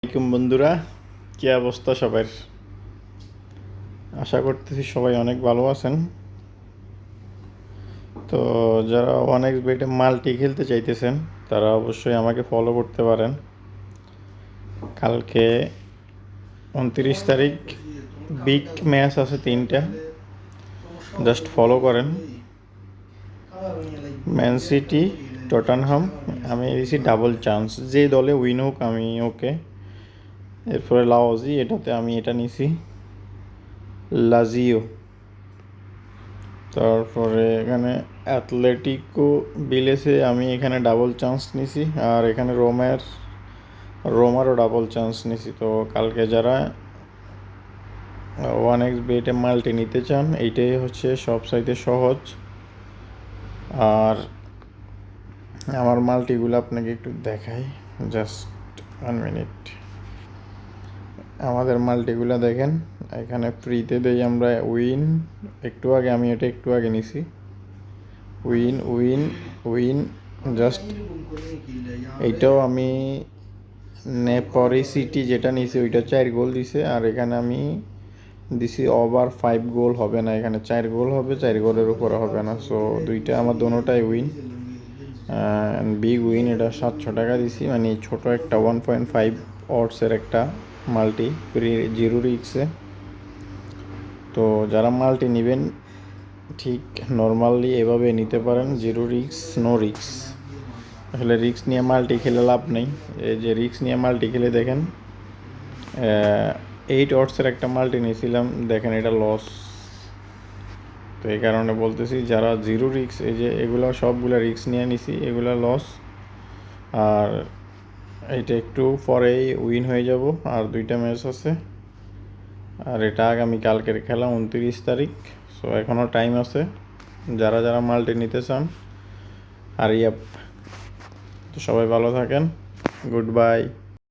আসসালামাইকুম বন্ধুরা, কি অবস্থা সবার? আশা করতেছি সবাই অনেক ভালো আছেন। তো যারা অনেক বেটে মাল্টি খেলতে চাইতেছেন তারা অবশ্যই আমাকে ফলো করতে পারেন। কালকে 29 তারিখ বিগ ম্যাচ আছে 3টা, জাস্ট ফলো করেন। ম্যান সিটি, টটনহাম, আমি দিয়েছি ডাবল চান্স, যে দলে উইন হোক আমি ওকে। এরপরে লাওজি, এটাতে আমি এটা নিছি লাজিও। তারপরে এখানে অ্যাথলেটিকো বিলেসে আমি এখানে ডাবল চান্স নিছি, আর এখানে রোমারও ডাবল চান্স নিছি। তো কালকে যারা 1x বেটে মাল্টি নিতে চান, এইটাই হচ্ছে সবচাইতে সহজ। আর আমার মাল্টিগুলো আপনাকে একটু দেখাই, জাস্ট 1 মিনিট। আমাদের মাল্টিগুলো দেখেন, এখানে ফ্রিতে দেই আমরা উইন। আমি এটা একটু আগে নিছি উইন উইন উইন, জাস্ট এইটাও আমি নেপরি সিটি যেটা নিছি ওইটা 4 গোল দিছে, আর এখানে আমি দিছি ওভার 5 গোল হবে না, এখানে 4 গোল হবে, 4 গোলের উপরে হবে না। সো দুইটা আমার দোনোটাই উইন, বিগ উইন। এটা 700 টাকা দিছি, মানে ছোট একটা 1.5 অডসের একটা মাল্টি, জিরো রিক্সে। তো যারা মাল্টি নেবেন ঠিক নর্মালি এভাবে নিতে পারেন, জিরো রিক্স নো রিক্স। আসলে রিক্স নিয়ে মাল্টি খেলে লাভ নেই। এই যে রিক্স নিয়ে মাল্টি খেলে দেখেন, 8 অডসের একটা মাল্টি নিয়েছিলাম, দেখেন এটা লস। তো এই কারণে বলতেছি যারা জিরো রিক্স, এই যে এগুলো সবগুলো রিক্স নিয়ে নিছি, এগুলো লস। আর এইটা একটু পরেই উইন হয়ে যাব, আর 2টা ম্যাচ আছে। আর এটা আগামী কালকের খেলা 29 তারিখ। সো এখনও টাইম আছে, যারা যারা মাল্টি নিতে চান। আর তো সবাই ভালো থাকেন, গুড বাই।